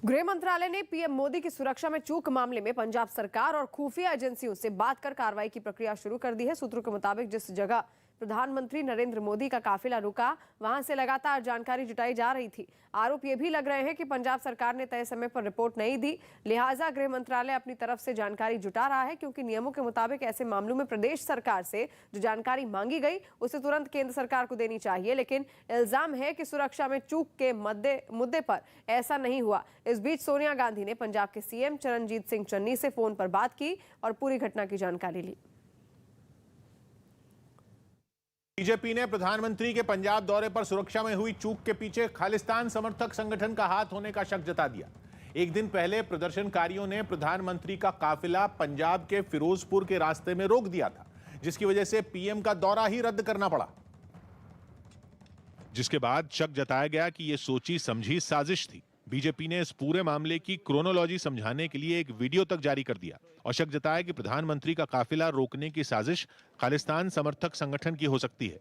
गृह मंत्रालय ने पीएम मोदी की सुरक्षा में चूक मामले में पंजाब सरकार और खुफिया एजेंसियों से बात कर कार्रवाई की प्रक्रिया शुरू कर दी है। सूत्रों के मुताबिक जिस जगह प्रधानमंत्री नरेंद्र मोदी का काफिला रुका, वहां से लगातार जानकारी जुटाई जा रही थी। आरोप ये भी लग रहे हैं कि पंजाब सरकार ने तय समय पर रिपोर्ट नहीं दी, लिहाजा गृह मंत्रालय अपनी तरफ से जानकारी जुटा रहा है, क्योंकि नियमों के मुताबिक ऐसे मामलों में प्रदेश सरकार से जो जानकारी मांगी गई उसे तुरंत केंद्र सरकार को देनी चाहिए। लेकिन इल्जाम है कि सुरक्षा में चूक के मुद्दे पर ऐसा नहीं हुआ। इस बीच सोनिया गांधी ने पंजाब के सीएम चरणजीत सिंह चन्नी से फोन पर बात की और पूरी घटना की जानकारी ली। बीजेपी ने प्रधानमंत्री के पंजाब दौरे पर सुरक्षा में हुई चूक के पीछे खालिस्तान समर्थक संगठन का हाथ होने का शक जता दिया। एक दिन पहले प्रदर्शनकारियों ने प्रधानमंत्री का काफिला पंजाब के फिरोजपुर के रास्ते में रोक दिया था, जिसकी वजह से पीएम का दौरा ही रद्द करना पड़ा। जिसके बाद शक जताया गया कि यह सोची समझी साजिश थी। बीजेपी ने इस पूरे मामले की क्रोनोलॉजी समझाने के लिए एक वीडियो तक जारी कर दिया और शक जताया कि प्रधानमंत्री का काफिला रोकने की साजिश खालिस्तान समर्थक संगठन की हो सकती है।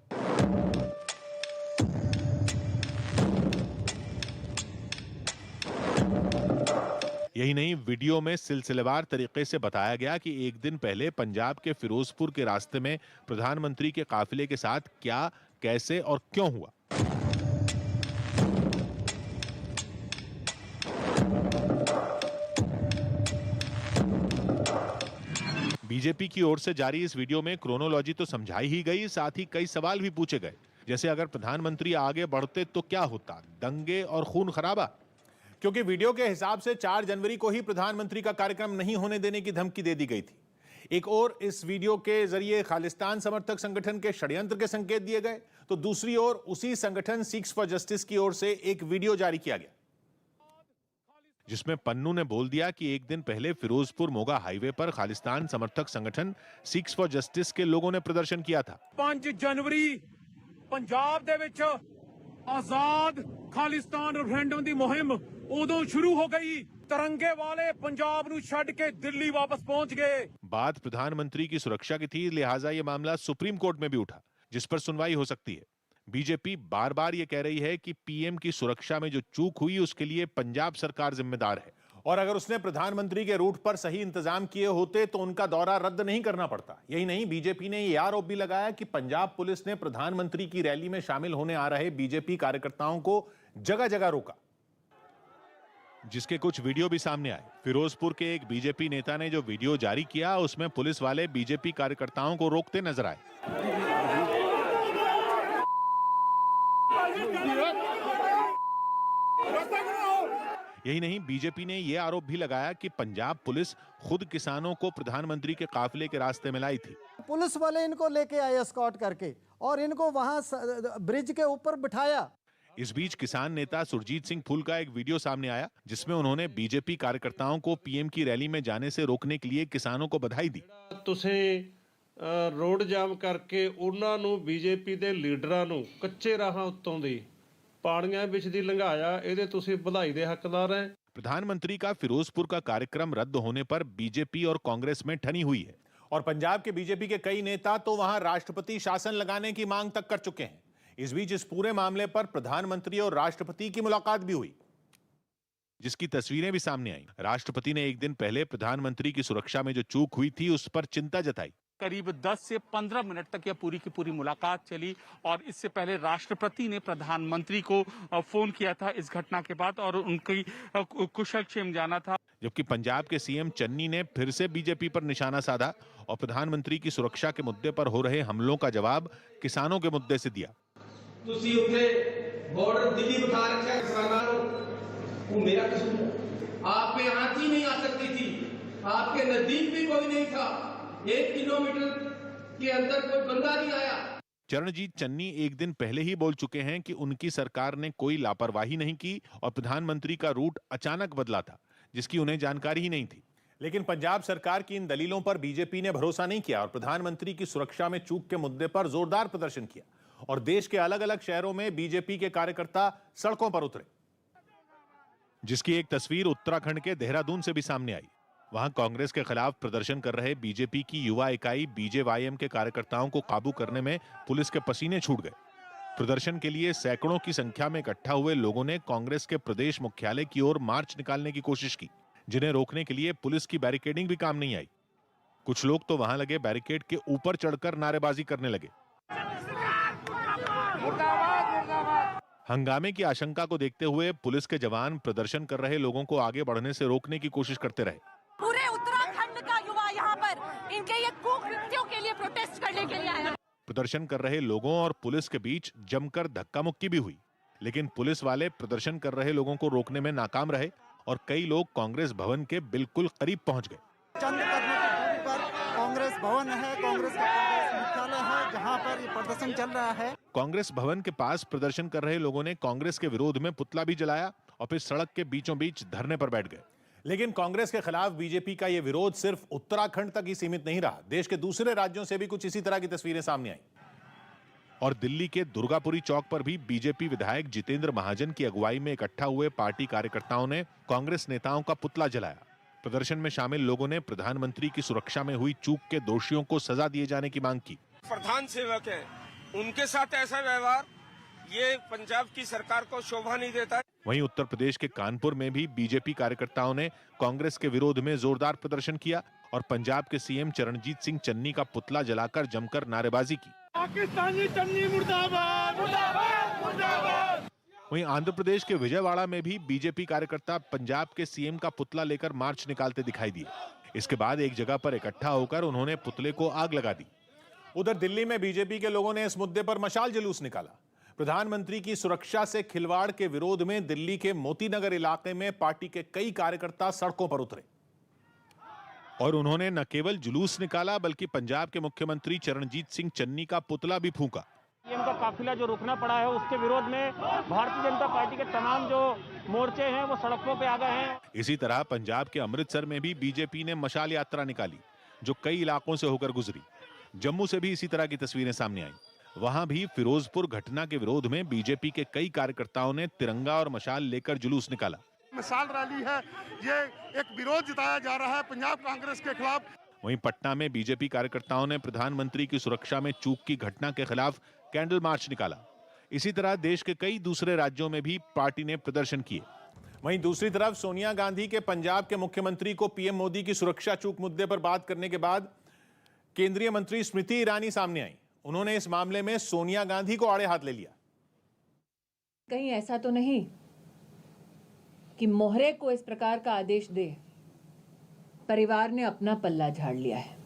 यही नहीं, वीडियो में सिलसिलेवार तरीके से बताया गया कि एक दिन पहले पंजाब के फिरोजपुर के रास्ते में प्रधानमंत्री के काफिले के साथ क्या, कैसे और क्यों हुआ। बीजेपी की ओर से जारी इस वीडियो में क्रोनोलॉजी तो समझाई ही गई, साथ ही कई सवाल भी पूछे गए, जैसे अगर प्रधानमंत्री आगे बढ़ते तो क्या होता, दंगे और खून खराबा। क्योंकि वीडियो के हिसाब से 4 जनवरी को ही प्रधानमंत्री का कार्यक्रम नहीं होने देने की धमकी दे दी गई थी। एक और इस वीडियो के जरिए खालिस्तान समर्थक संगठन के षड्यंत्र के संकेत दिए गए, तो दूसरी ओर उसी संगठन सिक्स फॉर जस्टिस की ओर से एक वीडियो जारी किया गया, जिसमें पन्नू ने बोल दिया कि एक दिन पहले फिरोजपुर मोगा हाईवे पर खालिस्तान समर्थक संगठन सिक्स फॉर जस्टिस के लोगों ने प्रदर्शन किया था। 5 जनवरी पंजाब दे विच आजाद खालिस्तान रेफरेंडम दी मुहिम उदों शुरू हो गई। तिरंगे वाले पंजाब नूं छड्ड के दिल्ली वापस पहुंच गए। बात प्रधानमंत्री की सुरक्षा की थी, लिहाजा यह मामला सुप्रीम कोर्ट में भी उठा, जिस पर सुनवाई हो सकती है। बीजेपी बार बार यह कह रही है कि पीएम की सुरक्षा में जो चूक हुई उसके लिए पंजाब सरकार जिम्मेदार है, और अगर उसने प्रधानमंत्री के रूट पर सही इंतजाम किए होते तो उनका दौरा रद्द नहीं करना पड़ता। यही नहीं, बीजेपी ने यह आरोप भी लगाया कि पंजाब पुलिस ने प्रधानमंत्री की रैली में शामिल होने आ रहे बीजेपी कार्यकर्ताओं को जगह जगह रोका, जिसके कुछ वीडियो भी सामने आए। फिरोजपुर के एक बीजेपी नेता ने जो वीडियो जारी किया उसमें पुलिस वाले बीजेपी कार्यकर्ताओं को रोकते नजर आए। यही नहीं, बीजेपी ने यह आरोप भी लगाया कि पंजाब पुलिस खुद किसानों को प्रधानमंत्री के काफिले के रास्ते में लाई थी। पुलिस वाले इनको लेके आए एस्कॉर्ट करके और इनको वहां ब्रिज के ऊपर बिठाया। इस बीच किसान नेता सुरजीत सिंह फूल का एक वीडियो सामने आया, जिसमें उन्होंने बीजेपी कार्यकर्ताओं को पीएम की रैली में जाने से रोकने के लिए किसानों को बधाई दी। रोड जाम करके उन्हां नूं बीजेपी दे लीडरां नूं कच्चे राहां उत्तों दी पाणियां विच दी लंघाया, इहदे तुसीं बधाई दे हकदार हैं। प्रधानमंत्री का फिरोजपुर का कार्यक्रम रद्द होने पर बीजेपी और कांग्रेस में ठनी हुई है, और पंजाब के बीजेपी के कई नेता तो वहां राष्ट्रपति शासन लगाने की मांग तक कर चुके हैं। इस बीच इस पूरे मामले पर प्रधानमंत्री और राष्ट्रपति की मुलाकात भी हुई, जिसकी तस्वीरें भी सामने आई। राष्ट्रपति ने एक दिन पहले प्रधानमंत्री की सुरक्षा में जो चूक हुई थी उस पर चिंता जताई। करीब 10 से 15 मिनट तक यह पूरी की पूरी मुलाकात चली, और इससे पहले राष्ट्रपति ने प्रधानमंत्री को फोन किया था इस घटना के बाद और उनकी कुशलक्षेम जाना था। जबकि पंजाब के सीएम चन्नी ने फिर से बीजेपी पर निशाना साधा और प्रधानमंत्री की सुरक्षा के मुद्दे पर हो रहे हमलों का जवाब किसानों के मुद्दे से दिया। तुसी उठे बॉर्डर दिल्ली बिठा रखा है किसानों, वो मेरा कसूर है। आप पे आंच ही नहीं आ सकती थी, आपके नजदीक भी कोई नहीं था, 1 किलोमीटर के अंदर कोई बंदा नहीं आया। चरणजीत चन्नी एक दिन पहले ही बोल चुके हैं कि उनकी सरकार ने कोई लापरवाही नहीं की और प्रधानमंत्री का रूट अचानक बदला था, जिसकी उन्हें जानकारी ही नहीं थी। लेकिन पंजाब सरकार की इन दलीलों पर बीजेपी ने भरोसा नहीं किया और प्रधानमंत्री की सुरक्षा में चूक के मुद्दे पर जोरदार प्रदर्शन किया, और देश के अलग अलग शहरों में बीजेपी के कार्यकर्ता सड़कों पर उतरे, जिसकी एक तस्वीर उत्तराखंड के देहरादून से भी सामने आई। वहां कांग्रेस के खिलाफ प्रदर्शन कर रहे बीजेपी की युवा इकाई बीजेवाईएम के कार्यकर्ताओं को काबू करने में पुलिस के पसीने छूट गए। प्रदर्शन के लिए सैकड़ों की संख्या में इकट्ठा हुए लोगों ने कांग्रेस के प्रदेश मुख्यालय की ओर मार्च निकालने की कोशिश की, जिन्हें रोकने के लिए पुलिस की बैरिकेडिंग भी काम नहीं आई। कुछ लोग तो वहां लगे बैरिकेड के ऊपर चढ़कर नारेबाजी करने लगे। हंगामे की आशंका को देखते हुए पुलिस के जवान प्रदर्शन कर रहे लोगों को आगे बढ़ने से रोकने की कोशिश करते रहे। पूरे उत्तराखंड का युवा यहाँ पर इनके ये कुकृत्यों के लिए प्रोटेस्ट करने के लिए आया। प्रदर्शन कर रहे लोगों और पुलिस के बीच जमकर धक्का मुक्की भी हुई, लेकिन पुलिस वाले प्रदर्शन कर रहे लोगों को रोकने में नाकाम रहे और कई लोग कांग्रेस भवन के बिल्कुल करीब पहुंच गए। चंद कदमों की दूरी पर कांग्रेस भवन है, कांग्रेस का प्रदेश मुख्यालय है, जहां पर ये प्रदर्शन चल रहा है। कांग्रेस भवन के पास प्रदर्शन कर रहे लोगों ने कांग्रेस के विरोध में पुतला भी जलाया और फिर सड़क के बीचों बीच धरने पर बैठ गए। लेकिन कांग्रेस के खिलाफ बीजेपी का यह विरोध सिर्फ उत्तराखंड तक ही सीमित नहीं रहा। देश के दूसरे राज्यों से भी कुछ इसी तरह की तस्वीरें सामने आई और दिल्ली के दुर्गापुरी चौक पर भी बीजेपी विधायक जितेंद्र महाजन की अगुवाई में इकट्ठा हुए पार्टी कार्यकर्ताओं ने कांग्रेस नेताओं का पुतला जलाया। प्रदर्शन में शामिल लोगों ने प्रधानमंत्री की सुरक्षा में हुई चूक के दोषियों को सजा दिए जाने की मांग की। प्रधान सेवक है, उनके साथ ऐसा व्यवहार ये पंजाब की सरकार को शोभा नहीं देता है। वहीं उत्तर प्रदेश के कानपुर में भी बीजेपी कार्यकर्ताओं ने कांग्रेस के विरोध में जोरदार प्रदर्शन किया और पंजाब के सीएम चरणजीत सिंह चन्नी का पुतला जलाकर जमकर नारेबाजी की। पाकिस्तानी चन्नी मुर्दाबाद, मुर्दाबाद, मुर्दाबाद। वहीं आंध्र प्रदेश के विजयवाड़ा में भी बीजेपी कार्यकर्ता पंजाब के सीएम का पुतला लेकर मार्च निकालते दिखाई दिए। इसके बाद एक जगह पर इकट्ठा होकर उन्होंने पुतले को आग लगा दी। उधर दिल्ली में बीजेपी के लोगों ने इस मुद्दे पर मशाल जुलूस निकाला। प्रधानमंत्री की सुरक्षा से खिलवाड़ के विरोध में दिल्ली के मोतीनगर इलाके में पार्टी के कई कार्यकर्ता सड़कों पर उतरे और उन्होंने न केवल जुलूस निकाला बल्कि पंजाब के मुख्यमंत्री चरणजीत सिंह चन्नी का पुतला भी फूंका। सीएम का काफिला जो रुकना पड़ा है उसके विरोध में भारतीय जनता पार्टी के तमाम जो मोर्चे हैं वो सड़कों पे आ गए हैं। इसी तरह पंजाब के अमृतसर में भी बीजेपी ने मशाल यात्रा निकाली जो कई इलाकों से होकर गुजरी। जम्मू से भी इसी तरह की तस्वीरें सामने आई। वहां भी फिरोजपुर घटना के विरोध में बीजेपी के कई कार्यकर्ताओं ने तिरंगा और मशाल लेकर जुलूस निकाला। मिसाल रैली है, ये एक विरोध जताया जा रहा है पंजाब कांग्रेस के खिलाफ। वहीं पटना में बीजेपी कार्यकर्ताओं ने प्रधानमंत्री की सुरक्षा में चूक की घटना के खिलाफ कैंडल मार्च निकाला। इसी तरह देश के कई दूसरे राज्यों में भी पार्टी ने प्रदर्शन किए। वहीं दूसरी तरफ सोनिया गांधी के पंजाब के मुख्यमंत्री को पीएम मोदी की सुरक्षा चूक मुद्दे पर बात करने के बाद केंद्रीय मंत्री स्मृति ईरानी सामने आई। उन्होंने इस मामले में सोनिया गांधी को आड़े हाथ ले लिया। कहीं ऐसा तो नहीं कि मोहरे को इस प्रकार का आदेश दे। परिवार ने अपना पल्ला झाड़ लिया है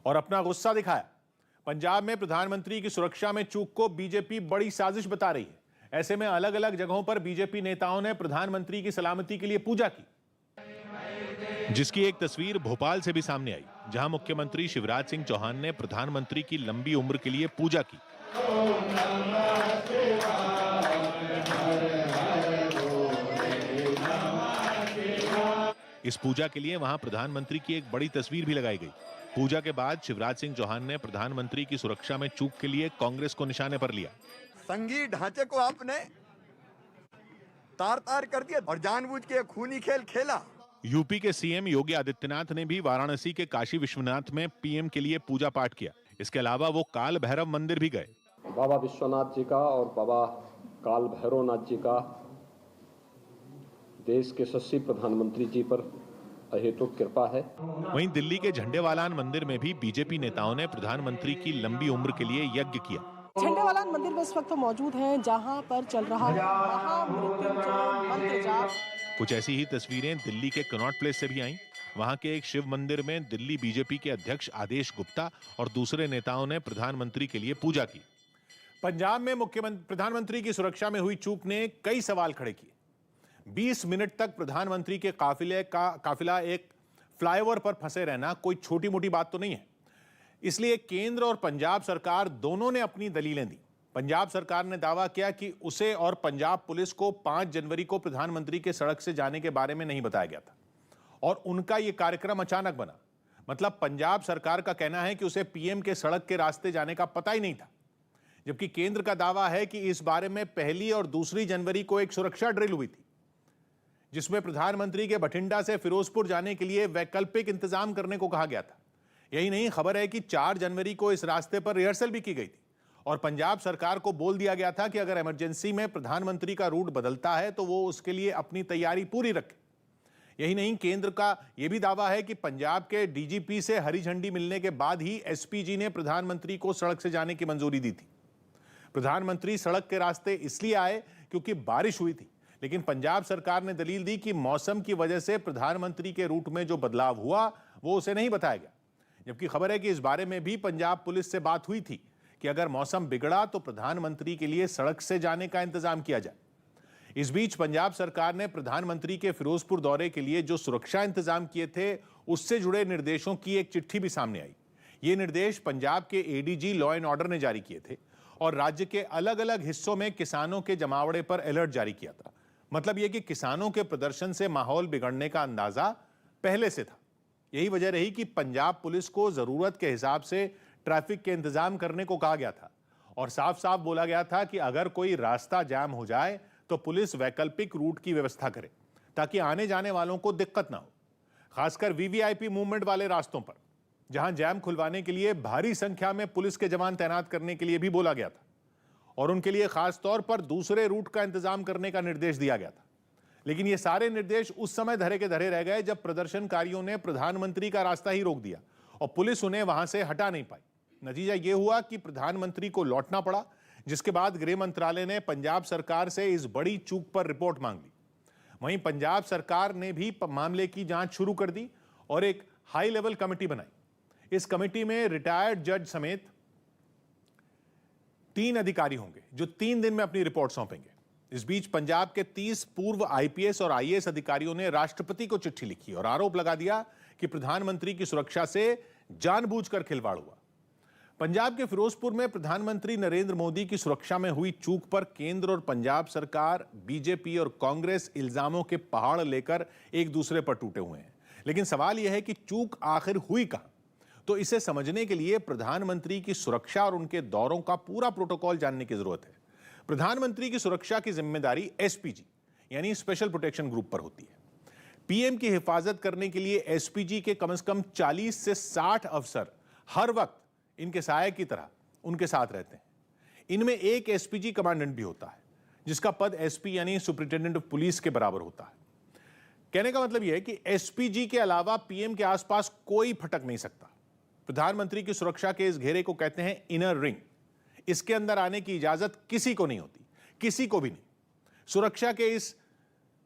और अपना गुस्सा दिखाया। पंजाब में प्रधानमंत्री की सुरक्षा में चूक को बीजेपी बड़ी साजिश बता रही है। ऐसे में अलग अलग जगहों पर बीजेपी नेताओं ने प्रधानमंत्री की सलामती के लिए पूजा की, जिसकी एक तस्वीर भोपाल से भी सामने आई, जहां मुख्यमंत्री शिवराज सिंह चौहान ने प्रधानमंत्री की लंबी उम्र के लिए पूजा की। इस पूजा के लिए वहां प्रधानमंत्री की एक बड़ी तस्वीर भी लगाई गई। पूजा के बाद शिवराज सिंह चौहान ने प्रधानमंत्री की सुरक्षा में चूक के लिए कांग्रेस को निशाने पर लिया। संघीय ढांचे को आपने तार तार कर दिया और जानबूझ के खूनी खेल खेला। यूपी के सीएम योगी आदित्यनाथ ने भी वाराणसी के काशी विश्वनाथ में पीएम के लिए पूजा पाठ किया। इसके अलावा वो काल भैरव मंदिर भी गए। बाबा विश्वनाथ जी का और बाबा काल भैरवनाथ जी का देश के यशस्वी प्रधानमंत्री जी पर अहेतुक कृपा है। वहीं दिल्ली के झंडेवालान मंदिर में भी बीजेपी नेताओं ने प्रधानमंत्री की लंबी उम्र के लिए यज्ञ किया। झंडेवालान मंदिर में इस वक्त मौजूद हैं, जहां पर चल रहा है महामृत्युंजय मंत्र जाप। कुछ ऐसी ही तस्वीरें दिल्ली के कनॉट प्लेस से भी आईं। वहां के एक शिव मंदिर में दिल्ली बीजेपी के अध्यक्ष आदेश गुप्ता और दूसरे नेताओं ने प्रधानमंत्री के लिए पूजा की। पंजाब में प्रधानमंत्री की सुरक्षा में हुई चूक ने कई सवाल खड़े किए। 20 मिनट तक प्रधानमंत्री के काफिला एक फ्लाईओवर पर फंसे रहना कोई छोटी मोटी बात तो नहीं है। इसलिए केंद्र और पंजाब सरकार दोनों ने अपनी दलीलें दी। पंजाब सरकार ने दावा किया कि उसे और पंजाब पुलिस को 5 जनवरी को प्रधानमंत्री के सड़क से जाने के बारे में नहीं बताया गया था और उनका यह कार्यक्रम अचानक बना। मतलब पंजाब सरकार का कहना है कि उसे पीएम के सड़क के रास्ते जाने का पता ही नहीं था, जबकि केंद्र का दावा है कि इस बारे में 1 और 2 जनवरी को एक सुरक्षा ड्रिल हुई थी, जिसमें प्रधानमंत्री के बठिंडा से फिरोजपुर जाने के लिए वैकल्पिक इंतजाम करने को कहा गया था। यही नहीं, खबर है कि 4 जनवरी को इस रास्ते पर रिहर्सल भी की गई थी और पंजाब सरकार को बोल दिया गया था कि अगर इमरजेंसी में प्रधानमंत्री का रूट बदलता है तो वो उसके लिए अपनी तैयारी पूरी रखे। यही नहीं, केंद्र का यह भी दावा है कि पंजाब के डीजीपी से हरी झंडी मिलने के बाद ही एसपीजी ने प्रधानमंत्री को सड़क से जाने की मंजूरी दी थी। प्रधानमंत्री सड़क के रास्ते इसलिए आए क्योंकि बारिश हुई थी, लेकिन पंजाब सरकार ने दलील दी कि मौसम की वजह से प्रधानमंत्री के रूट में जो बदलाव हुआ वो उसे नहीं बताया गया। जबकि खबर है कि इस बारे में भी पंजाब पुलिस से बात हुई थी कि अगर मौसम बिगड़ा तो प्रधानमंत्री के लिए सड़क से जाने का इंतजाम किया जाए। इस बीच पंजाब सरकार ने प्रधानमंत्री के फिरोजपुर दौरे के लिए जो सुरक्षा इंतजाम किए थे उससे जुड़े निर्देशों की एक चिट्ठी भी सामने आई। ये निर्देश पंजाब के एडीजी लॉ एंड ऑर्डर ने जारी किए थे और राज्य के अलग अलग हिस्सों में किसानों के जमावड़े पर अलर्ट जारी किया था। मतलब यह कि किसानों के प्रदर्शन से माहौल बिगड़ने का अंदाजा पहले से था। यही वजह रही कि पंजाब पुलिस को जरूरत के हिसाब से ट्रैफिक के इंतजाम करने को कहा गया था और साफ साफ बोला गया था कि अगर कोई रास्ता जाम हो जाए तो पुलिस वैकल्पिक रूट की व्यवस्था करे ताकि आने जाने वालों को दिक्कत ना हो। खासकर वीवीआईपी मूवमेंट वाले रास्तों पर जहां जैम खुलवाने के लिए भारी संख्या में पुलिस के जवान तैनात करने के लिए भी बोला गया था और उनके लिए खास तौर पर दूसरे रूट का इंतजाम करने का निर्देश दिया गया था। लेकिन ये सारे निर्देश उस समय धरे के धरे रह गए जब प्रदर्शनकारियों ने प्रधानमंत्री का रास्ता ही रोक दिया और पुलिस उन्हें वहां से हटा नहीं पाई। नतीजा यह हुआ कि प्रधानमंत्री को लौटना पड़ा, जिसके बाद गृह मंत्रालय ने पंजाब सरकार से इस बड़ी चूक पर रिपोर्ट मांग ली। वहीं पंजाब सरकार ने भी मामले की जांच शुरू कर दी और एक हाई लेवल कमेटी बनाई। इस कमेटी में रिटायर्ड जज समेत 3 अधिकारी होंगे जो 3 दिन में अपनी रिपोर्ट सौंपेंगे। इस बीच पंजाब के 30 पूर्व आईपीएस और आईएएस अधिकारियों ने राष्ट्रपति को चिट्ठी लिखी और आरोप लगा दिया कि प्रधानमंत्री की सुरक्षा से जानबूझकर खिलवाड़ हुआ। पंजाब के फिरोजपुर में प्रधानमंत्री नरेंद्र मोदी की सुरक्षा में हुई चूक पर केंद्र और पंजाब सरकार, बीजेपी और कांग्रेस इल्जामों के पहाड़ लेकर एक दूसरे पर टूटे हुए हैं। लेकिन सवाल यह है कि चूक आखिर हुई कहां? तो इसे समझने के लिए प्रधानमंत्री की सुरक्षा और उनके दौरों का पूरा प्रोटोकॉल जानने की जरूरत है। प्रधानमंत्री की सुरक्षा की जिम्मेदारी एसपीजी यानी स्पेशल प्रोटेक्शन ग्रुप पर होती है। पीएम की हिफाजत करने के लिए एसपीजी के कम से कम 40 से 60 अफसर हर वक्त इनके साये की तरह उनके साथ रहते हैं। इनमें एक एसपीजी कमांडेंट भी होता है जिसका पद एसपी यानी सुपरिटेंडेंट ऑफ पुलिस के बराबर होता है। कहने का मतलब यह है कि एसपीजी के अलावा पीएम के आसपास कोई फटक नहीं सकता। प्रधानमंत्री की सुरक्षा के इस घेरे को कहते हैं इनर रिंग। इसके अंदर आने की इजाजत किसी को नहीं होती, किसी को भी नहीं। सुरक्षा के इस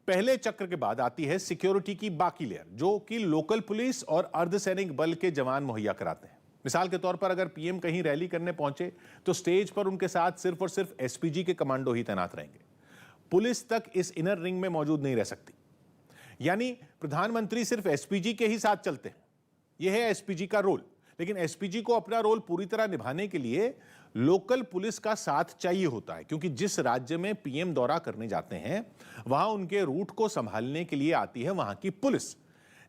पहले चक्र के बाद आती है सिक्योरिटी की बाकी लेयर, जो कि लोकल पुलिस और अर्धसैनिक बल के जवान मुहैया कराते हैं। मिसाल के तौर पर अगर पीएम कहीं रैली करने पहुंचे तो स्टेज पर उनके साथ सिर्फ और सिर्फ एसपीजी के कमांडो ही तैनात रहेंगे। पुलिस तक इस इनर रिंग में मौजूद नहीं रह सकती। यानी प्रधानमंत्री सिर्फ एसपीजी के ही साथ चलते हैं। यह है एसपीजी का रोल। लेकिन एसपीजी को अपना रोल पूरी तरह निभाने के लिए लोकल पुलिस का साथ चाहिए होता है, क्योंकि जिस राज्य में पीएम दौरा करने जाते हैं वहां उनके रूट को संभालने के लिए आती है वहां की पुलिस।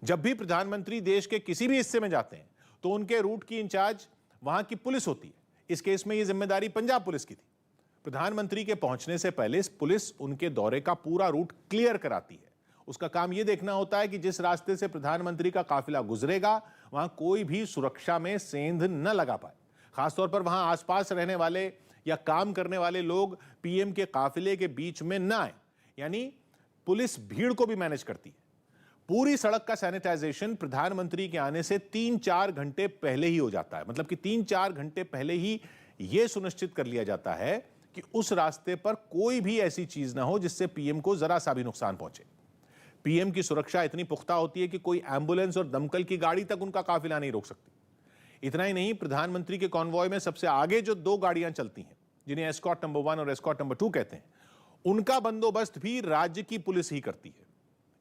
जब भी प्रधानमंत्री देश के किसी भी हिस्से में जाते हैं तो उनके रूट की इंचार्ज वहां की पुलिस होती है। इस केस में यह जिम्मेदारी पंजाब पुलिस की थी। प्रधानमंत्री के पहुंचने से पहले पुलिस उनके दौरे का पूरा रूट क्लियर कराती है। उसका काम यह देखना होता है कि जिस रास्ते से प्रधानमंत्री का काफिला गुजरेगा वहां कोई भी सुरक्षा में सेंध न लगा पाए। खासतौर पर वहां आसपास रहने वाले या काम करने वाले लोग पीएम के काफिले के बीच में न आए। यानी पुलिस भीड़ को भी मैनेज करती है। पूरी सड़क का सैनिटाइजेशन प्रधानमंत्री के आने से 3-4 घंटे पहले ही हो जाता है। मतलब कि 3-4 घंटे पहले ही यह सुनिश्चित कर लिया जाता है कि उस रास्ते पर कोई भी ऐसी चीज ना हो जिससे पीएम को जरा सा भी नुकसान पहुंचे। पीएम की सुरक्षा इतनी पुख्ता होती है कि कोई एम्बुलेंस और दमकल की गाड़ी तक उनका काफिला नहीं रोक सकती। इतना ही नहीं, प्रधानमंत्री के कॉन्वॉय में सबसे आगे जो 2 गाड़ियां चलती हैं, जिन्हें एस्कॉर्ट नंबर 1 और एस्कॉर्ट नंबर 2 कहते हैं, उनका बंदोबस्त भी राज्य की पुलिस ही करती है।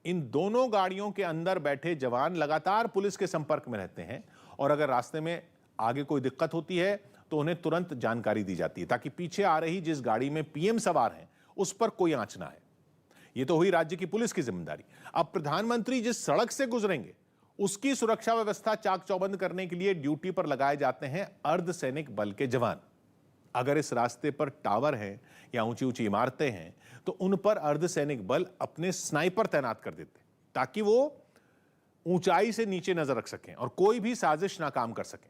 इन दोनों गाड़ियों के अंदर बैठे जवान लगातार पुलिस के संपर्क में रहते हैं और अगर रास्ते में आगे कोई दिक्कत होती है तो उन्हें तुरंत जानकारी दी जाती है ताकि पीछे आ रही जिस गाड़ी में पीएम सवार हैं उस पर कोई आंच ना आए। यह तो हुई राज्य की पुलिस की जिम्मेदारी। अब प्रधानमंत्री जिस सड़क से गुजरेंगे उसकी सुरक्षा व्यवस्था चाक चौबंद करने के लिए ड्यूटी पर लगाए जाते हैं अर्धसैनिक बल के जवान। अगर इस रास्ते पर टावर हैं या ऊंची ऊंची इमारतें हैं तो उन पर अर्धसैनिक बल अपने स्नाइपर तैनात कर देते ताकि वो ऊंचाई से नीचे नजर रख सकें और कोई भी साजिश नाकाम कर सकें।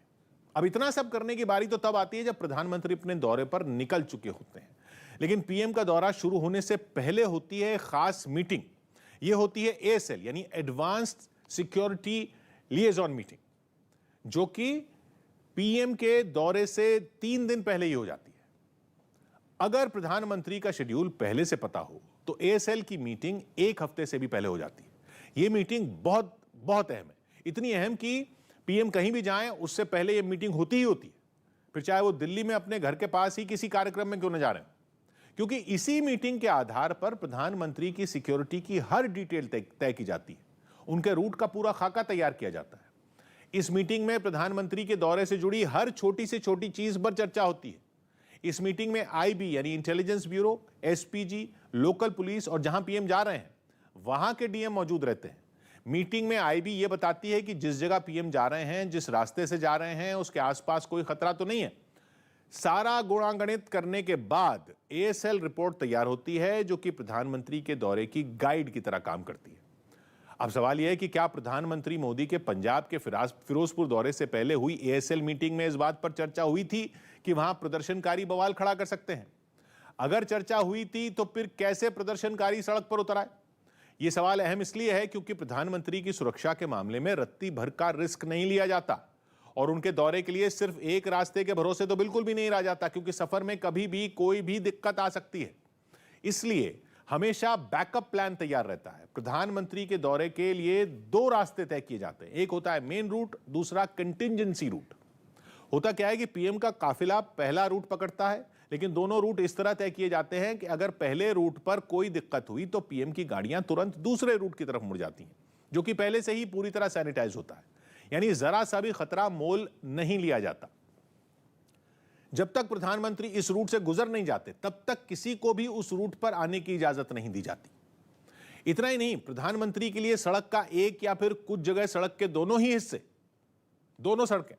अब इतना सब करने की बारी तो तब आती है जब प्रधानमंत्री अपने दौरे पर निकल चुके होते हैं, लेकिन पीएम का दौरा शुरू होने से पहले होती है खास मीटिंग। यह होती है एएसएल यानी एडवांस्ड सिक्योरिटी लिएजॉन मीटिंग, जो कि पीएम के दौरे से 3 दिन पहले ही हो जाती है। अगर प्रधानमंत्री का शेड्यूल पहले से पता हो तो एएसएल की मीटिंग 1 हफ्ते से भी पहले हो जाती है। यह मीटिंग बहुत बहुत अहम है, इतनी अहम कि पीएम कहीं भी जाएं उससे पहले यह मीटिंग होती ही होती है, फिर चाहे वो दिल्ली में अपने घर के पास ही किसी कार्यक्रम में क्यों न जा रहे हैं, क्योंकि इसी मीटिंग के आधार पर प्रधानमंत्री की सिक्योरिटी की हर डिटेल तय की जाती है, उनके रूट का पूरा खाका तैयार किया जाता है। इस मीटिंग में प्रधानमंत्री के दौरे से जुड़ी हर छोटी से छोटी चीज पर चर्चा होती है। इस मीटिंग में आईबी यानी intelligence bureau, SPG, local police और जहां पीएम जा रहे हैं वहां के डीएम मौजूद रहते हैं। मीटिंग में आईबी यह बताती है कि जिस जगह पीएम जा रहे हैं, जिस रास्ते से जा रहे हैं, उसके आसपास कोई खतरा तो नहीं है। सारा गुणागणित करने के बाद एएसएल रिपोर्ट तैयार होती है, जो कि प्रधानमंत्री के दौरे की गाइड की तरह काम करती है। अब सवाल यह है कि क्या प्रधानमंत्री मोदी के पंजाब के फिरोजपुर दौरे से पहले हुई एएसएल मीटिंग में इस बात पर चर्चा हुई थी कि वहां प्रदर्शनकारी बवाल खड़ा कर सकते हैं? अगर चर्चा हुई थी तो फिर कैसे प्रदर्शनकारी सड़क पर उतर आए? यह सवाल अहम इसलिए है क्योंकि प्रधानमंत्री की सुरक्षा के मामले में रत्ती भर का रिस्क नहीं लिया जाता और उनके दौरे के लिए सिर्फ एक रास्ते के भरोसे तो बिल्कुल भी नहीं रहा जाता, क्योंकि सफर में कभी भी कोई भी दिक्कत आ सकती है। इसलिए हमेशा बैकअप प्लान तैयार रहता है। प्रधानमंत्री के दौरे के लिए 2 रास्ते तय किए जाते हैं, एक होता है मेन रूट, दूसरा कंटिंजेंसी रूट। होता क्या है कि पीएम का काफिला पहला रूट पकड़ता है, लेकिन दोनों रूट इस तरह तय किए जाते हैं कि अगर पहले रूट पर कोई दिक्कत हुई तो पीएम की गाड़ियां तुरंत दूसरे रूट की तरफ मुड़ जाती हैं, जो कि पहले से ही पूरी तरह सैनिटाइज होता है, यानी जरा सा भी खतरा मोल नहीं लिया जाता। जब तक प्रधानमंत्री इस रूट से गुजर नहीं जाते तब तक किसी को भी उस रूट पर आने की इजाजत नहीं दी जाती। इतना ही नहीं, प्रधानमंत्री के लिए सड़क का एक या फिर कुछ जगह सड़क के दोनों ही हिस्से, दोनों सड़कें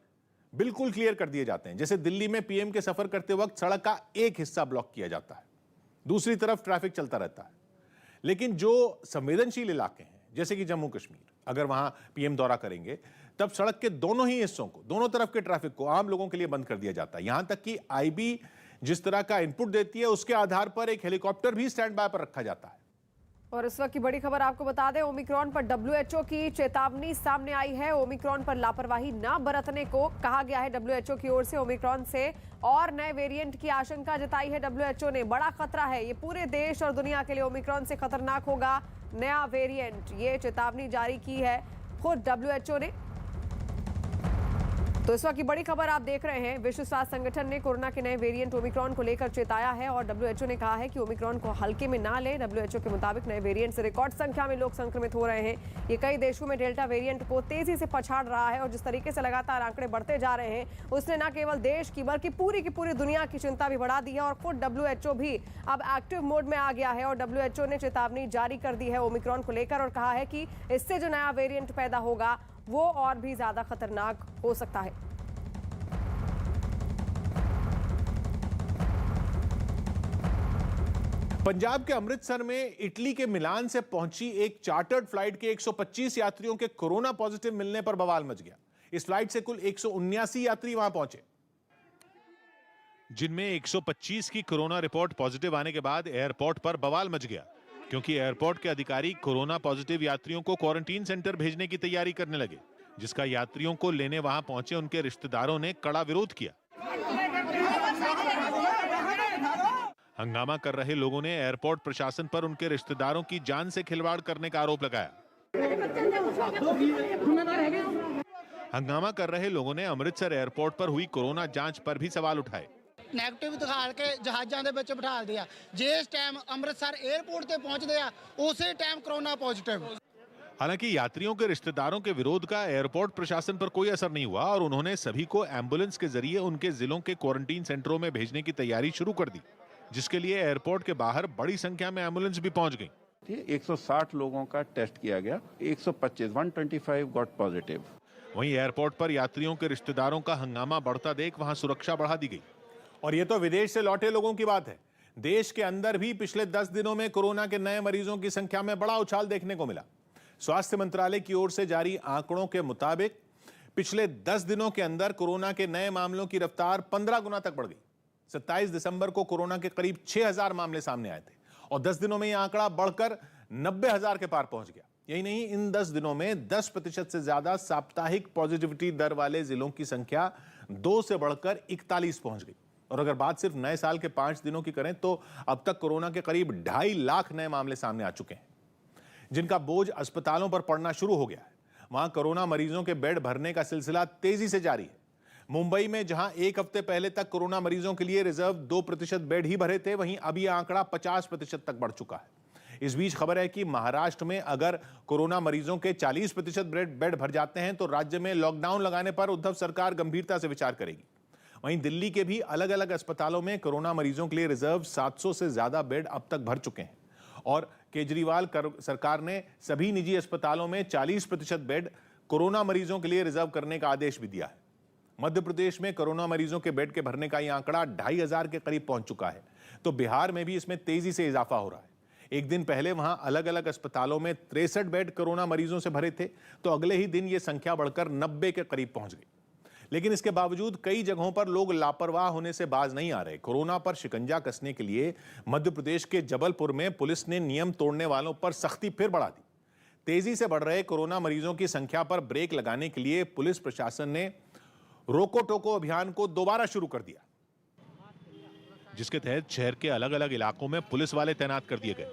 बिल्कुल क्लियर कर दिए जाते हैं। जैसे दिल्ली में पीएम के सफर करते वक्त सड़क का एक हिस्सा ब्लॉक किया जाता है, दूसरी तरफ ट्रैफिक चलता रहता है। लेकिन जो संवेदनशील इलाके हैं जैसे कि जम्मू कश्मीर, अगर वहां पीएम दौरा करेंगे तब सड़क के दोनों ही हिस्सों को, दोनों तरफ के ट्रैफिक को आम लोगों के लिए बंद कर दिया जाता है। यहां तक कि आईबी जिस तरह का इनपुट देती है उसके आधार पर एक हेलीकॉप्टर भी स्टैंड बाय पर रखा जाता है। और इस वक्त की बड़ी खबर आपको बता दें, ओमिक्रॉन पर डब्ल्यूएचओ की चेतावनी सामने आई है। ओमिक्रॉन पर लापरवाही न बरतने को कहा गया है डब्ल्यूएचओ की ओर से। ओमिक्रॉन से और नए वेरिएंट की आशंका जताई है डब्ल्यूएचओ ने। बड़ा खतरा है ये पूरे देश और दुनिया के लिए। ओमिक्रॉन से खतरनाक होगा नया वेरिएंट, ये चेतावनी जारी की है खुद डब्ल्यूएचओ ने। तो इस वक्त की बड़ी खबर आप देख रहे हैं, विश्व स्वास्थ्य संगठन ने कोरोना के नए वेरिएंट ओमिक्रॉन को लेकर चेताया है और डब्ल्यूएचओ ने कहा है कि ओमिक्रॉन को हल्के में ना लें। डब्ल्यूएचओ के मुताबिक नए वेरिएंट से रिकॉर्ड संख्या में लोग संक्रमित हो रहे हैं। ये कई देशों में डेल्टा वेरिएंट को तेजी से पछाड़ रहा है और जिस तरीके से लगातार आंकड़े बढ़ते जा रहे हैं उसने न केवल देश की बल्कि पूरी की पूरी दुनिया की चिंता भी बढ़ा दी है। और खुद डब्ल्यूएचओ भी अब एक्टिव मोड में आ गया है और डब्ल्यूएचओ ने चेतावनी जारी कर दी है ओमिक्रॉन को लेकर और कहा है कि इससे जो नया वेरिएंट पैदा होगा वो और भी ज्यादा खतरनाक हो सकता है। पंजाब के अमृतसर में इटली के मिलान से पहुंची एक चार्टर्ड फ्लाइट के 125 यात्रियों के कोरोना पॉजिटिव मिलने पर बवाल मच गया। इस फ्लाइट से कुल 179 यात्री वहां पहुंचे, जिनमें 125 की कोरोना रिपोर्ट पॉजिटिव आने के बाद एयरपोर्ट पर बवाल मच गया, क्योंकि एयरपोर्ट के अधिकारी कोरोना पॉजिटिव यात्रियों को क्वारंटीन सेंटर भेजने की तैयारी करने लगे, जिसका यात्रियों को लेने वहां पहुंचे उनके रिश्तेदारों ने कड़ा विरोध किया। हंगामा कर रहे लोगों ने एयरपोर्ट प्रशासन पर उनके रिश्तेदारों की जान से खिलवाड़ करने का आरोप लगाया। हंगामा कर रहे लोगों ने अमृतसर एयरपोर्ट पर हुई कोरोना जांच पर भी सवाल उठाए। ਨੈਗੇਟਿਵ ਦਿਖਾ ਕੇ ਜਹਾਜ਼ਾਂ ਦੇ ਵਿੱਚ ਬਿਠਾ ਦਿਆ, ਜਿਸ ਟਾਈਮ ਅੰਮ੍ਰਿਤਸਰ 에ਅਰਪੋਰਟ ਤੇ ਪਹੁੰਚਦੇ ਆ ਉਸੇ ਟਾਈਮ ਕੋਰੋਨਾ ਪॉजिटिव। हालांकि यात्रियों के रिश्तेदारों के विरोध का एयरपोर्ट प्रशासन पर कोई असर नहीं हुआ और उन्होंने सभी को एम्बुलेंस के जरिए उनके जिलों के क्वारंटीन सेंटरों में भेजने की तैयारी शुरू कर दी, जिसके लिए एयरपोर्ट के बाहर बड़ी संख्या में एम्बुलेंस भी पहुंच गई। 160 लोगों का टेस्ट किया गया, 125 गॉट पॉजिटिव। वहीं एयरपोर्ट पर यात्रियों के रिश्तेदारों का हंगामा बढ़ता देख वहां सुरक्षा बढ़ा दी गई। और ये तो विदेश से लौटे लोगों की बात है। देश के अंदर भी पिछले 10 दिनों में कोरोना के नए मरीजों की संख्या में बड़ा उछाल देखने को मिला। स्वास्थ्य मंत्रालय की ओर से जारी आंकड़ों के मुताबिक पिछले 10 दिनों के अंदर कोरोना के नए मामलों की रफ्तार 15 गुना तक बढ़ गई। 27 दिसंबर को कोरोना के करीब 6000 मामले सामने आए थे और 10 दिनों में यह आंकड़ा बढ़कर 90,000 के पार पहुंच गया। यही नहीं, इन 10 दिनों में 10% से ज्यादा साप्ताहिक पॉजिटिविटी दर वाले जिलों की संख्या 2 से बढ़कर 41 पहुंच गई। और अगर बात सिर्फ नए साल के 5 दिनों की करें तो अब तक कोरोना के करीब 2.5 लाख नए मामले सामने आ चुके हैं, जिनका बोझ अस्पतालों पर पड़ना शुरू हो गया है। वहां कोरोना मरीजों के बेड भरने का सिलसिला तेजी से जारी है। मुंबई में जहां एक हफ्ते पहले तक कोरोना मरीजों के लिए रिजर्व 2% बेड ही भरे थे, वहीं अब यह आंकड़ा 50% तक बढ़ चुका है। इस बीच खबर है कि महाराष्ट्र में अगर कोरोना मरीजों के 40% बेड भर जाते हैं तो राज्य में लॉकडाउन लगाने पर उद्धव सरकार गंभीरता से विचार करेगी। वहीं दिल्ली के भी अलग अलग अस्पतालों में कोरोना मरीजों के लिए रिजर्व 700 से ज्यादा बेड अब तक भर चुके हैं और केजरीवाल सरकार ने सभी निजी अस्पतालों में 40% बेड कोरोना मरीजों के लिए रिजर्व करने का आदेश भी दिया है। मध्य प्रदेश में कोरोना मरीजों के बेड के भरने का यह आंकड़ा 2500 के करीब पहुंच चुका है, तो बिहार में भी इसमें तेजी से इजाफा हो रहा है। एक दिन पहले वहां अलग अलग अस्पतालों में 63 बेड कोरोना मरीजों से भरे थे, तो अगले ही दिन यह संख्या बढ़कर 90 के करीब पहुंच गई। लेकिन इसके बावजूद कई जगहों पर लोग लापरवाह होने से बाज नहीं आ रहे। कोरोना पर शिकंजा कसने के लिए मध्य प्रदेश के जबलपुर में पुलिस ने नियम तोड़ने वालों पर सख्ती फिर बढ़ा दी। तेजी से बढ़ रहे कोरोना मरीजों की संख्या पर ब्रेक लगाने के लिए पुलिस प्रशासन ने रोको टोको अभियान को दोबारा शुरू कर दिया, जिसके तहत शहर के अलग अलग इलाकों में पुलिस वाले तैनात कर दिए गए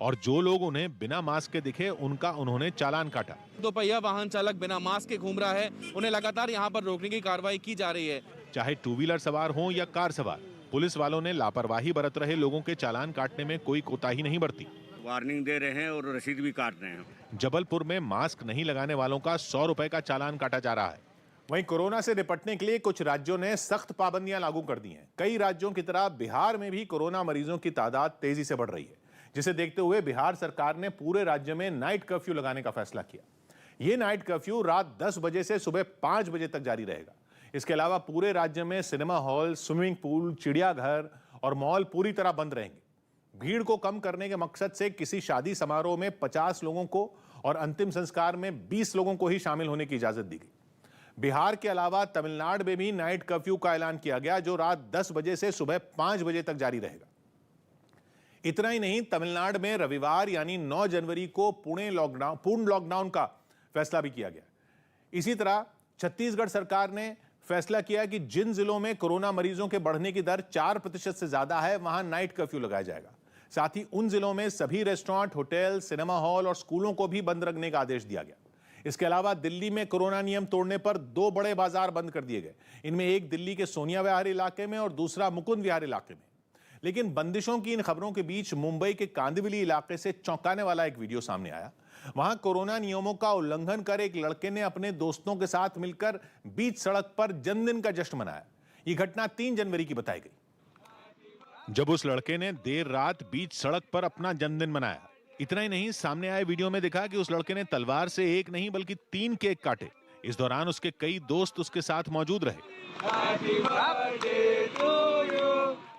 और जो लोग उन्हें बिना मास्क के दिखे उनका उन्होंने चालान काटा। दोपहिया वाहन चालक बिना मास्क के घूम रहा है, उन्हें लगातार यहां पर रोकने की कार्रवाई की जा रही है। चाहे टू व्हीलर सवार हो या कार सवार, पुलिस वालों ने लापरवाही बरत रहे लोगों के चालान काटने में कोई कोताही नहीं बरती। वार्निंग दे रहे हैं और रसीद भी काट रहे हैं। जबलपुर में मास्क नहीं लगाने वालों का 100 रुपए का चालान काटा जा रहा है। वहीं कोरोना से निपटने के लिए कुछ राज्यों ने सख्त पाबंदियां लागू कर दी हैं। कई राज्यों की तरह बिहार में भी कोरोना मरीजों की तादाद तेजी से बढ़ रही है, जिसे देखते हुए बिहार सरकार ने पूरे राज्य में नाइट कर्फ्यू लगाने का फैसला किया। यह नाइट कर्फ्यू रात 10 बजे से सुबह 5 बजे तक जारी रहेगा। इसके अलावा पूरे राज्य में सिनेमा हॉल, स्विमिंग पूल, चिड़ियाघर और मॉल पूरी तरह बंद रहेंगे। भीड़ को कम करने के मकसद से किसी शादी समारोह में 50 लोगों को और अंतिम संस्कार में 20 लोगों को ही शामिल होने की इजाजत दी गई। बिहार के अलावा तमिलनाडु में भी नाइट कर्फ्यू का ऐलान किया गया, जो रात 10 बजे से सुबह 5 बजे तक जारी रहेगा। इतना ही नहीं, तमिलनाडु में रविवार यानी 9 जनवरी को पूर्ण लॉकडाउन का फैसला भी किया गया। इसी तरह छत्तीसगढ़ सरकार ने फैसला किया कि जिन जिलों में कोरोना मरीजों के बढ़ने की दर 4% से ज्यादा है, वहां नाइट कर्फ्यू लगाया जाएगा। साथ ही उन जिलों में सभी रेस्टोरेंट, होटल, सिनेमा हॉल और स्कूलों को भी बंद रखने का आदेश दिया गया। इसके अलावा दिल्ली में कोरोना नियम तोड़ने पर 2 बड़े बाजार बंद कर दिए गए। इनमें एक दिल्ली के सोनिया विहार इलाके में और दूसरा मुकुंद विहार इलाके में। लेकिन बंदिशों की इन खबरों के बीच मुंबई के कांदिवली इलाके से चौंकाने वाला एक वीडियो सामने आया। वहां कोरोना नियमों का उल्लंघन कर एक लड़के ने अपने दोस्तों के साथ मिलकर बीच सड़क पर जन्मदिन का जश्न मनाया। यह घटना 3 जनवरी की बताई गई, जब उस लड़के ने देर रात बीच सड़क पर अपना जन्मदिन मनाया। इतना ही नहीं, सामने आए वीडियो में दिखा कि उस लड़के ने तलवार से एक नहीं बल्कि 3 केक काटे। इस दौरान उसके कई दोस्त उसके साथ मौजूद रहे।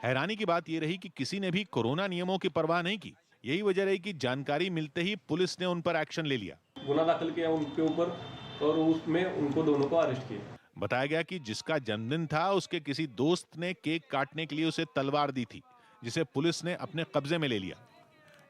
हैरानी की बात यह रही कि किसी ने भी कोरोना नियमों की परवाह नहीं की। यही वजह रही कि जानकारी मिलते ही पुलिस ने उन पर एक्शन ले लिया, गुना दाखिल किया उनके ऊपर और उसमें उनको दोनों को अरेस्ट किया। बताया गया कि जिसका जन्मदिन था उसके किसी दोस्त ने केक काटने के लिए उसे तलवार दी थी, जिसे पुलिस ने अपने कब्जे में ले लिया।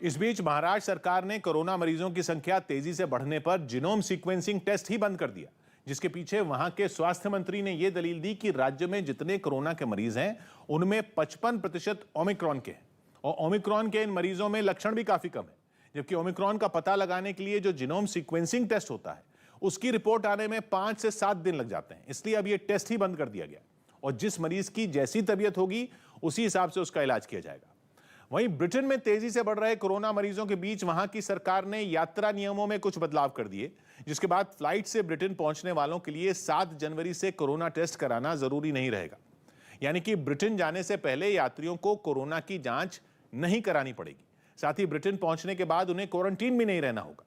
इस बीच महाराष्ट्र सरकार ने कोरोना मरीजों की संख्या तेजी से बढ़ने पर जीनोम सीक्वेंसिंग टेस्ट ही बंद कर दिया, जिसके पीछे वहां के स्वास्थ्य मंत्री ने यह दलील दी कि राज्य में जितने कोरोना के मरीज हैं उनमें 55% ओमिक्रॉन के हैं और ओमिक्रॉन के इन मरीजों में लक्षण भी काफी कम है। जबकि ओमिक्रॉन का पता लगाने के लिए जो जीनोम सीक्वेंसिंग टेस्ट होता है उसकी रिपोर्ट आने में 5 से 7 दिन लग जाते हैं। इसलिए अब यह टेस्ट ही बंद कर दिया गया और जिस मरीज की जैसी तबीयत होगी उसी हिसाब से उसका इलाज किया जाएगा। वहीं ब्रिटेन में तेजी से बढ़ रहे कोरोना मरीजों के बीच वहां की सरकार ने यात्रा नियमों में कुछ बदलाव कर दिए, जिसके बाद फ्लाइट से ब्रिटेन पहुंचने वालों के लिए 7 जनवरी से कोरोना टेस्ट कराना जरूरी नहीं रहेगा। यानी कि ब्रिटेन जाने से पहले यात्रियों को कोरोना की जांच नहीं करानी पड़ेगी। साथ ही ब्रिटेन पहुंचने के बाद उन्हें क्वारंटीन भी नहीं रहना होगा।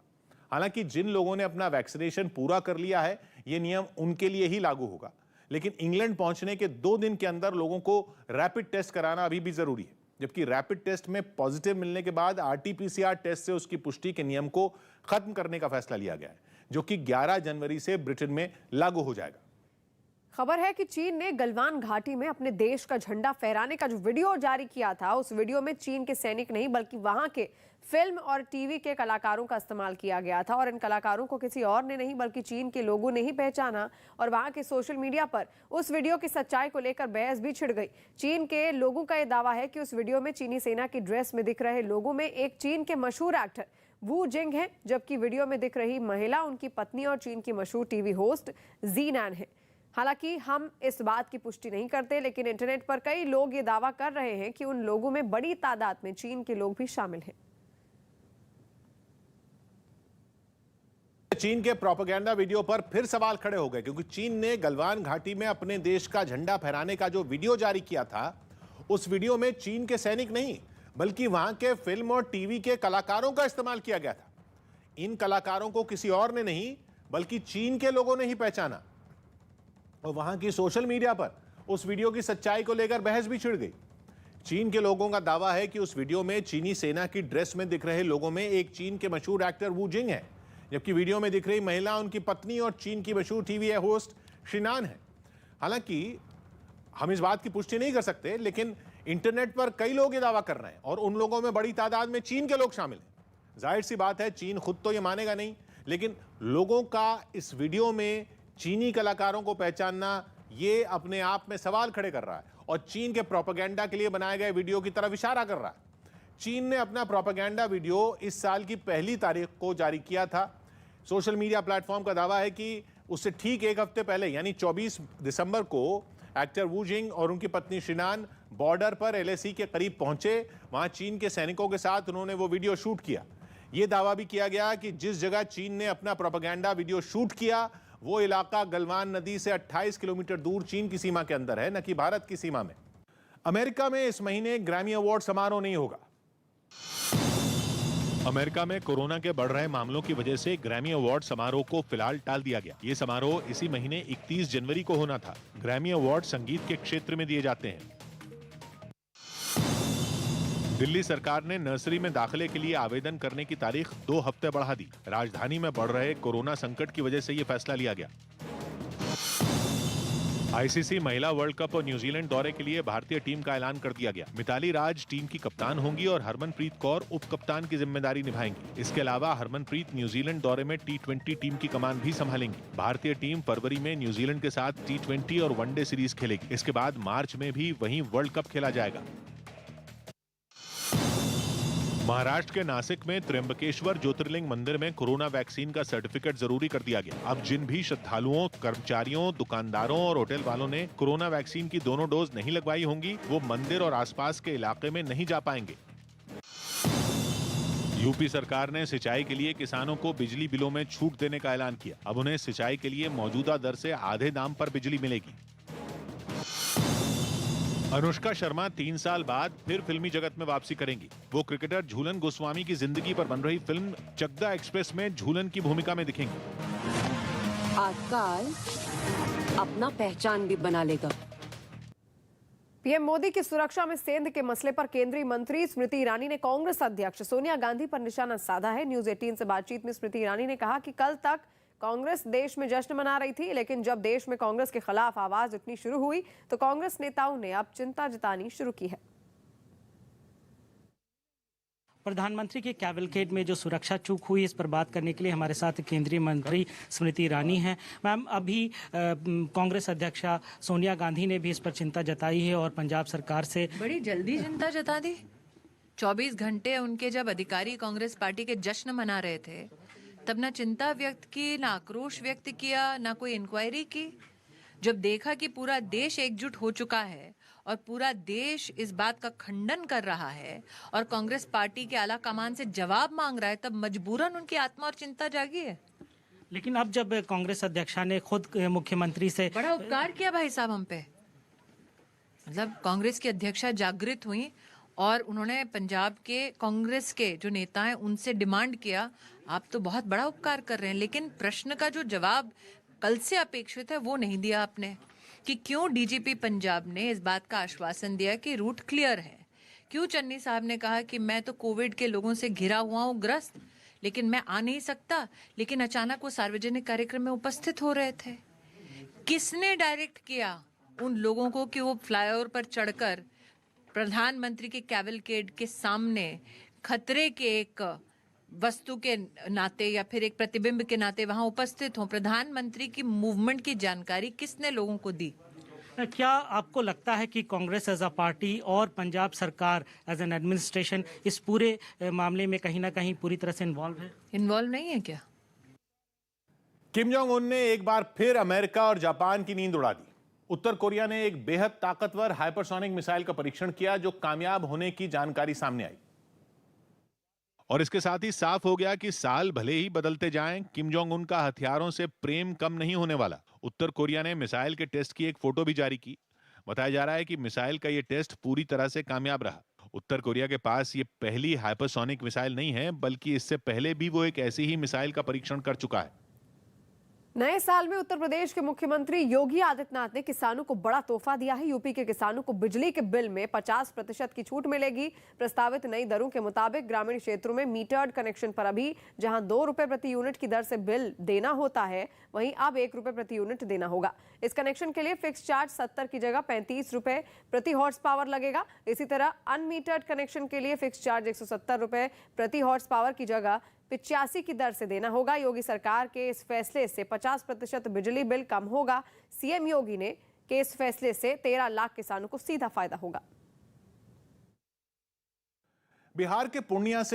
हालांकि जिन लोगों ने अपना वैक्सीनेशन पूरा कर लिया है, यह नियम उनके लिए ही लागू होगा। लेकिन इंग्लैंड पहुंचने के 2 दिन के अंदर लोगों को रैपिड टेस्ट कराना अभी भी जरूरी है। जबकि रैपिड टेस्ट में पॉजिटिव मिलने के बाद RT-PCR टेस्ट से उसकी पुष्टि के नियम को खत्म करने का फैसला लिया गया है। जो कि 11 जनवरी से ब्रिटेन में लागू हो जाएगा। खबर है कि चीन ने गलवान घाटी में अपने देश का झंडा फहराने का जो वीडियो जारी किया था, उस वीडियो में चीन के सैनिक नहीं बल्कि वहां के फिल्म और टीवी के कलाकारों का इस्तेमाल किया गया था और इन कलाकारों को किसी और ने नहीं बल्कि चीन के लोगों ने ही पहचाना और वहां के सोशल मीडिया पर उस वीडियो की सच्चाई को लेकर बहस भी छिड़ गई। चीन के लोगों का यह दावा है कि उस वीडियो में चीनी सेना की ड्रेस में दिख रहे लोगों में एक चीन के मशहूर एक्टर वू जिंग है, जबकि वीडियो में दिख रही महिला उनकी पत्नी और चीन की मशहूर टीवी होस्ट जीनैन है। हालांकि हम इस बात की पुष्टि नहीं करते, लेकिन इंटरनेट पर कई लोग ये दावा कर रहे हैं कि उन लोगों में बड़ी तादाद में चीन के लोग भी शामिल हैं। चीन के प्रोपेगेंडा वीडियो पर फिर सवाल खड़े हो गए, क्योंकि चीन ने गलवान घाटी में अपने देश का झंडा फहराने का जो वीडियो जारी किया था, उस वीडियो में चीन के सैनिक नहीं बल्कि वहां के फिल्म और टीवी के कलाकारों का इस्तेमाल किया गया था। इन कलाकारों को किसी और ने नहीं बल्कि चीन के लोगों ने ही पहचाना और वहां की सोशल मीडिया पर उस वीडियो की सच्चाई को लेकर बहस भी छिड़ गई। चीन के लोगों का दावा है कि उस वीडियो में चीनी सेना की ड्रेस में दिख रहे लोगों में एक चीन के मशहूर एक्टर वू जिंग है, जबकि वीडियो में दिख रही महिला उनकी पत्नी और चीन की मशहूर टीवी होस्ट शिनान है। हालांकि हम इस बात की पुष्टि नहीं कर सकते, लेकिन इंटरनेट पर कई लोग ये दावा कर रहे हैं और उन लोगों में बड़ी तादाद में चीन के लोग शामिल हैं। जाहिर सी बात है, चीन खुद तो ये मानेगा नहीं, लेकिन लोगों का इस वीडियो में चीनी कलाकारों को पहचानना ये अपने आप में सवाल खड़े कर रहा है और चीन के प्रोपेगेंडा के लिए बनाए गए वीडियो की तरफ इशारा कर रहा है। चीन ने अपना प्रोपेगेंडा वीडियो इस साल की 1 तारीख को जारी किया था। सोशल मीडिया प्लेटफॉर्म का दावा है कि उससे ठीक एक हफ्ते पहले यानी 24 दिसंबर को एक्टर वू जिंग और उनकी पत्नी शिनान बॉर्डर पर LAC के करीब पहुंचे। वहां चीन के सैनिकों के साथ उन्होंने वो वीडियो शूट किया। ये दावा भी किया गया कि जिस जगह चीन ने अपना प्रोपेगेंडा वीडियो शूट किया, वो इलाका गलवान नदी से 28 किलोमीटर दूर चीन की सीमा के अंदर है, न कि भारत की सीमा में। अमेरिका में इस महीने ग्रैमी अवार्ड समारोह नहीं होगा। अमेरिका में कोरोना के बढ़ रहे मामलों की वजह से ग्रैमी अवार्ड समारोह को फिलहाल टाल दिया गया। ये समारोह इसी महीने 31 जनवरी को होना था। ग्रैमी अवार्ड संगीत के क्षेत्र में दिए जाते हैं। दिल्ली सरकार ने नर्सरी में दाखिले के लिए आवेदन करने की तारीख 2 हफ्ते बढ़ा दी। राजधानी में बढ़ रहे कोरोना संकट की वजह से ये फैसला लिया गया। ICC महिला वर्ल्ड कप और न्यूजीलैंड दौरे के लिए भारतीय टीम का ऐलान कर दिया गया। मिताली राज टीम की कप्तान होंगी और हरमनप्रीत कौर उप कप्तान की जिम्मेदारी निभाएंगी। इसके अलावा हरमनप्रीत न्यूजीलैंड दौरे में T20 टीम की कमान भी संभालेंगी। भारतीय टीम फरवरी में न्यूजीलैंड के साथ T20 और वनडे सीरीज खेलेगी। इसके बाद मार्च में भी वहीं वर्ल्ड कप खेला जाएगा। महाराष्ट्र के नासिक में त्र्यंबकेश्वर ज्योतिर्लिंग मंदिर में कोरोना वैक्सीन का सर्टिफिकेट जरूरी कर दिया गया। अब जिन भी श्रद्धालुओं, कर्मचारियों, दुकानदारों और होटल वालों ने कोरोना वैक्सीन की दोनों डोज नहीं लगवाई होंगी, वो मंदिर और आसपास के इलाके में नहीं जा पाएंगे। यूपी सरकार ने सिंचाई के लिए किसानों को बिजली बिलों में छूट देने का ऐलान किया। अब उन्हें सिंचाई के लिए मौजूदा दर से आधे दाम पर बिजली मिलेगी। अनुष्का शर्मा 3 साल बाद फिर फिल्मी जगत में वापसी करेंगी। वो क्रिकेटर झूलन गोस्वामी की जिंदगी पर बन रही फिल्म चकदा एक्सप्रेस में झूलन की भूमिका में दिखेंगी। आजकल अपना पहचान भी बना लेगा। पीएम मोदी की सुरक्षा में सेंध के मसले पर केंद्रीय मंत्री स्मृति ईरानी ने कांग्रेस अध्यक्ष सोनिया गांधी पर निशाना साधा है। न्यूज 18 से बातचीत में स्मृति ईरानी ने कहा कि कल तक कांग्रेस देश में जश्न मना रही थी, लेकिन जब देश में कांग्रेस के खिलाफ आवाज उठनी शुरू हुई तो कांग्रेस नेताओं ने अब चिंता जतानी शुरू की है। प्रधानमंत्री के कैवलकेड में जो सुरक्षा चूक हुई, इस पर बात करने के लिए हमारे साथ केंद्रीय मंत्री स्मृति ईरानी हैं। मैम, अभी कांग्रेस अध्यक्षा सोनिया गांधी ने भी इस पर चिंता जताई है और पंजाब सरकार से बड़ी जल्दी चिंता जता दी। 24 घंटे उनके जब अधिकारी कांग्रेस पार्टी के जश्न मना रहे थे, तब ना चिंता व्यक्त की, ना आक्रोश व्यक्त किया, ना कोई इंक्वायरी की। जब देखा कि पूरा देश एकजुट हो चुका है और पूरा देश इस बात का खंडन कर रहा है और कांग्रेस पार्टी के आला कमान से जवाब मांग रहा है, तब मजबूरन उनकी आत्मा और चिंता जागी है। लेकिन अब जब कांग्रेस अध्यक्षा ने खुद मुख्यमंत्री से बड़ा उपकार किया भाई साहब हम पे, मतलब कांग्रेस की अध्यक्षा जागृत हुई और उन्होंने पंजाब के कांग्रेस के जो नेता हैं उनसे डिमांड किया, आप तो बहुत बड़ा उपकार कर रहे हैं, लेकिन प्रश्न का जो जवाब कल से अपेक्षित है वो नहीं दिया आपने कि क्यों डीजीपी पंजाब ने इस बात का आश्वासन दिया कि रूट क्लियर है। क्यों चन्नी साहब ने कहा कि मैं तो कोविड के लोगों से घिरा हुआ हूँ ग्रस्त, लेकिन मैं आ नहीं सकता, लेकिन अचानक वो सार्वजनिक कार्यक्रम में उपस्थित हो रहे थे। किसने डायरेक्ट किया उन लोगों को कि वो फ्लाईओवर पर चढ़कर प्रधानमंत्री के कैवलकेड के सामने खतरे के एक वस्तु के नाते या फिर एक प्रतिबिंब के नाते वहां उपस्थित हों? प्रधानमंत्री की मूवमेंट की जानकारी किसने लोगों को दी? क्या आपको लगता है कि कांग्रेस एज अ पार्टी और पंजाब सरकार एज एन एडमिनिस्ट्रेशन इस पूरे मामले में कहीं ना कहीं पूरी तरह से इन्वॉल्व है? इन्वॉल्व नहीं है क्या? किम जोंग उन ने एक बार फिर अमेरिका और जापान की नींद उड़ा दी। उत्तर कोरिया ने एक बेहद ताकतवर हाइपरसोनिक मिसाइल का परीक्षण किया जो कामयाब होने की जानकारी सामने आई। और इसके साथ ही साफ हो गया कि साल भले ही बदलते जाएं, किम जोंग उन का हथियारों से प्रेम कम नहीं होने वाला। उत्तर कोरिया ने मिसाइल के टेस्ट की एक फोटो भी जारी की। बताया जा रहा है कि मिसाइल का यह टेस्ट पूरी तरह से कामयाब रहा। उत्तर कोरिया के पास ये पहली हाइपरसोनिक मिसाइल नहीं है, बल्कि इससे पहले भी वो एक ऐसी ही मिसाइल का परीक्षण कर चुका है। नए साल में उत्तर प्रदेश के मुख्यमंत्री योगी आदित्यनाथ ने किसानों को बड़ा तोहफा दिया है। यूपी के किसानों को बिजली के बिल में 50% की छूट मिलेगी। प्रस्तावित नई दरों के मुताबिक ग्रामीण क्षेत्रों में मीटर्ड कनेक्शन पर अभी जहां 2 रुपए प्रति यूनिट की दर से बिल देना होता है, वहीं अब 1 रुपए प्रति यूनिट देना होगा। इस कनेक्शन के लिए फिक्स चार्ज 70 की जगह 35 रुपए प्रति हॉर्स पावर लगेगा। इसी तरह अनमीटर्ड कनेक्शन के लिए फिक्स चार्ज 170 रुपए प्रति हॉर्स पावर की जगह 85 की दर से देना होगा। योगी सरकार के इस फैसले से 50% बिजली बिल कम होगा। सीएम योगी ने के इस फैसले से 13 लाख किसानों को सीधा फायदा होगा। बिहार के पूर्णिया से